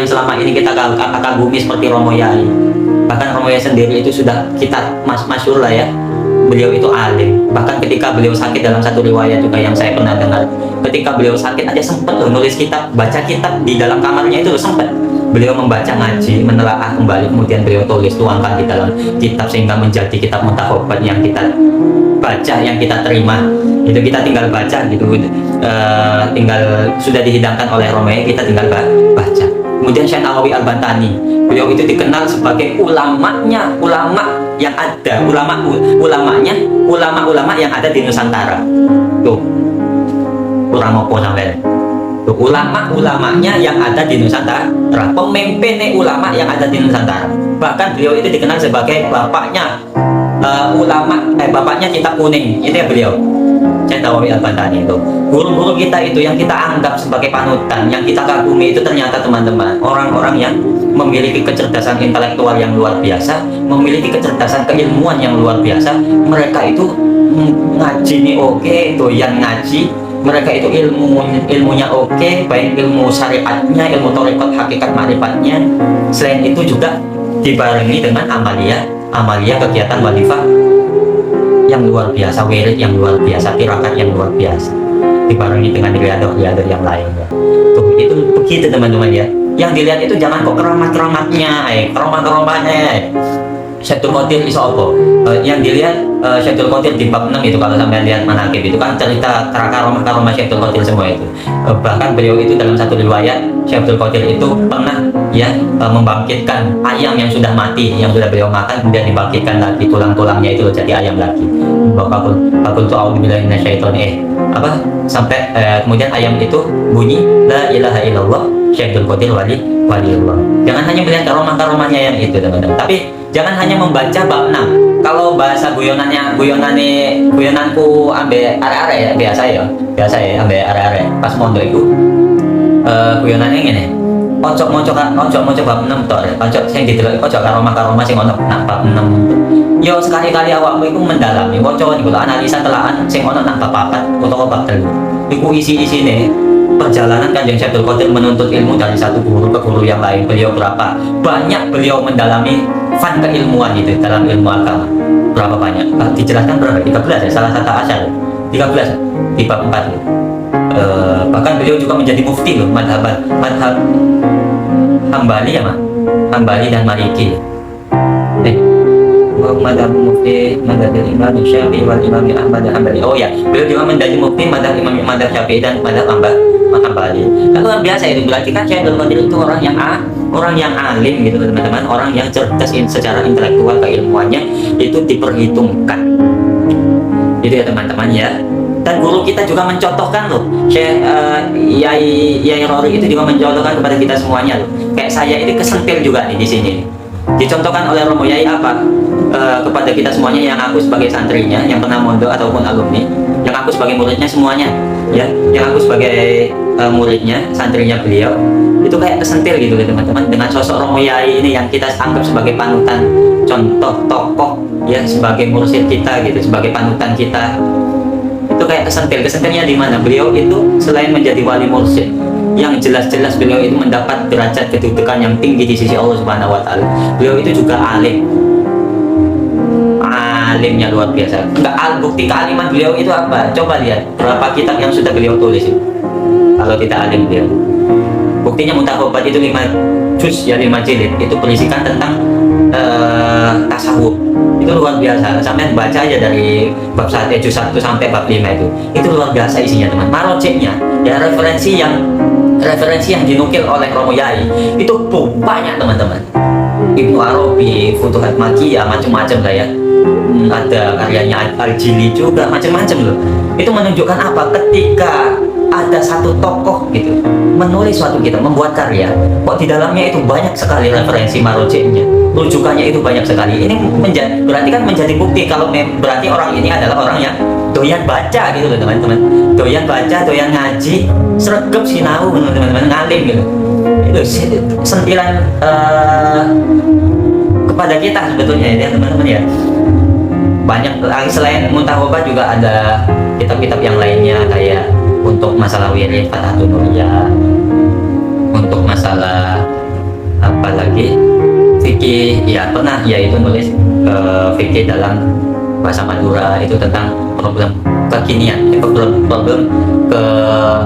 selama ini kita kagumi seperti Romo Yai. Bahkan Romo Yai sendiri itu sudah kita masyhur lah ya, beliau itu alim. Bahkan ketika beliau sakit, dalam satu riwayat juga yang saya pernah dengar, ketika beliau sakit aja sempat loh nulis kitab, baca kitab di dalam kamarnya itu loh, sempat beliau membaca, ngaji, menelaah kembali, kemudian beliau tuangkan di dalam kitab sehingga menjadi kitab Muntakhobat yang kita baca, yang kita terima. Itu kita tinggal baca gitu, tinggal sudah dihidangkan oleh Romo Yai, kita tinggal baca. Kemudian Syekh Nawawi Al-Bantani, beliau itu dikenal sebagai ulama yang ada, ulama yang ada di Nusantara. Tuh, kurang apa sampai ulama-ulamanya yang ada di Nusantara, pemimpinnya ulama yang ada di Nusantara. Bahkan beliau itu dikenal sebagai bapaknya bapaknya kitab kuning, itu ya beliau, Syekh Nawawi Al-Bantani. Itu guru-guru kita itu yang kita anggap sebagai panutan, yang kita kagumi, itu ternyata teman-teman orang-orang yang memiliki kecerdasan intelektual yang luar biasa, memiliki kecerdasan keilmuan yang luar biasa. Mereka itu ngaji nih oke, doyan ngaji. Mereka itu ilmunya oke, baik ilmu syariatnya, ilmu thariqat, hakikat ma'rifatnya. Selain itu juga dibarengi dengan amalia kegiatan wadifah yang luar biasa, wirid yang luar biasa, tirakat yang luar biasa, dibarengi dengan riadah yang lainnya. Tuh, itu begitu teman-teman ya. Yang dilihat itu jangan kok keramat-keramatnya, keramat-keramatnya. Syaikhul Qadir iso apa? Yang dilihat Syaikhul Qadir di bab 6 itu, kalau sampai lihat manaqib itu kan cerita karomah Syaikhul Qadir semua itu. Bahkan beliau itu dalam satu riwayat, Syaikhul Qadir itu pernah ya membangkitkan ayam yang sudah mati, yang sudah beliau makan, kemudian dibangkitkan lagi tulang-tulangnya itu jadi ayam lagi. Bakul a'udzubillahi minasyaitonir sampai kemudian ayam itu bunyi la ilaha illallah Syaikhul Qadir waliullah. Jangan hanya melihat karomah-karomahnya yang itu teman-teman, tapi jangan hanya membaca bab 6. Kalau bahasa guyonanku ambe are-are ya, biasa ya ambe are-are pas mondok itu guyonane ngene. Ojo moco bab 6 tok, ojo sing didelok ojo karomah-karomah sing ono nang bab 6. Yo sekali-kali awakmu iku mendalami, waca niku analisa telahan sing ono nang bab 4 utawa bab 3. Iku isi-isine perjalanan Kanjeng Syaikhul Qadir menuntut ilmu dari satu guru ke guru yang lain. Beliau berapa banyak beliau mendalami fan keilmuan itu dalam ilmu agama. Berapa banyak? Dijelaskan berapa? 13 ya, salah satu asal 13 di bab 4 ya. Bahkan beliau juga menjadi mufti loh, madhab Hambali ya, Hambali dan Maliki. Madhab mufti madhab Imam Syafi'i wal Imam Ahmad Hambali. Oh ya, beliau juga menjadi mufti madhab Imam Syafi'i dan madhab Hambali. Kan luar biasa itu, berarti kan Syaikhul Qadir itu orang yang alim gitu teman-teman, orang yang cerdas secara intelektual, keilmuannya itu diperhitungkan. Gitu ya teman-teman ya. Dan guru kita juga mencontohkan loh, Syekh Yai Rori itu juga mencontohkan kepada kita semuanya loh. Kayak saya ini kesentil juga nih di sini. Dicontohkan oleh Romo Yai apa? Kepada kita semuanya yang aku sebagai santrinya, yang pernah mondok ataupun alumni, yang aku sebagai muridnya semuanya, ya, yang aku sebagai muridnya, santrinya beliau, itu kayak kesentil gitu teman-teman, dengan sosok Romo Yai ini yang kita anggap sebagai panutan, contoh tokoh, ya, sebagai mursyid kita gitu, sebagai panutan kita. Itu kayak kesentilnya di mana beliau itu selain menjadi wali mursyid yang jelas-jelas beliau itu mendapat derajat kedudukan yang tinggi di sisi Allah Subhanahu wa taala. Beliau itu juga alimnya luar biasa. Bukti kealiman beliau itu apa? Coba lihat berapa kitab yang sudah beliau tulis itu. Kalau tidak alim beliau. Buktinya Muntakhobat itu 5 juz ya, 5 jilid. Itu berisikan tentang tasawuf. Itu luar biasa. Sampai baca aja dari bab 1 juz 1 sampai bab 5 itu. Itu luar biasa isinya teman. Marojeknya ya, referensi yang dinukil oleh Romo Yai itu banyak teman-teman. Ibnu Arabi, Futuhat Makkiyah, macam-macam lah ya. Ada karyanya Al-Jili juga, macam-macam loh. Itu menunjukkan apa? Ketika ada satu tokoh gitu menulis suatu kitab, membuat karya, kok di dalamnya itu banyak sekali referensi marojeknya, rujukannya itu banyak sekali. Ini berarti kan menjadi bukti kalau berarti orang ini adalah orang yang doyan baca gitu loh teman-teman, doyan baca, doyan ngaji, sregep sinau teman-teman, ngalim gitu. Itu sentilan kepada kita sebetulnya ya teman-teman ya. Banyak lagi selain Muntakhobat juga ada kitab-kitab yang lainnya, kayak untuk masalah wirid Fathatun Nuriyah, untuk masalah fikih, ya pernah, yaitu nulis fikih dalam bahasa Madura itu tentang problem kekinian, problem ke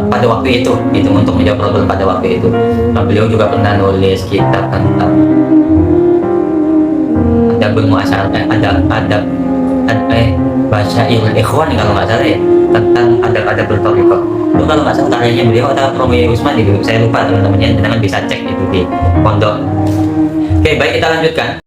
pada waktu itu untuk menjawab problem pada waktu itu. Nah, beliau juga pernah nulis kitab tentang adabul muasyarah, bahasa ikhwan kalau nggak salah ya, tentang adab bertoriko. Itu kalau nggak salah karyanya beliau atau Romi Usman itu, saya lupa teman-temannya, teman bisa cek itu di pondok. Oke, baik, kita lanjutkan.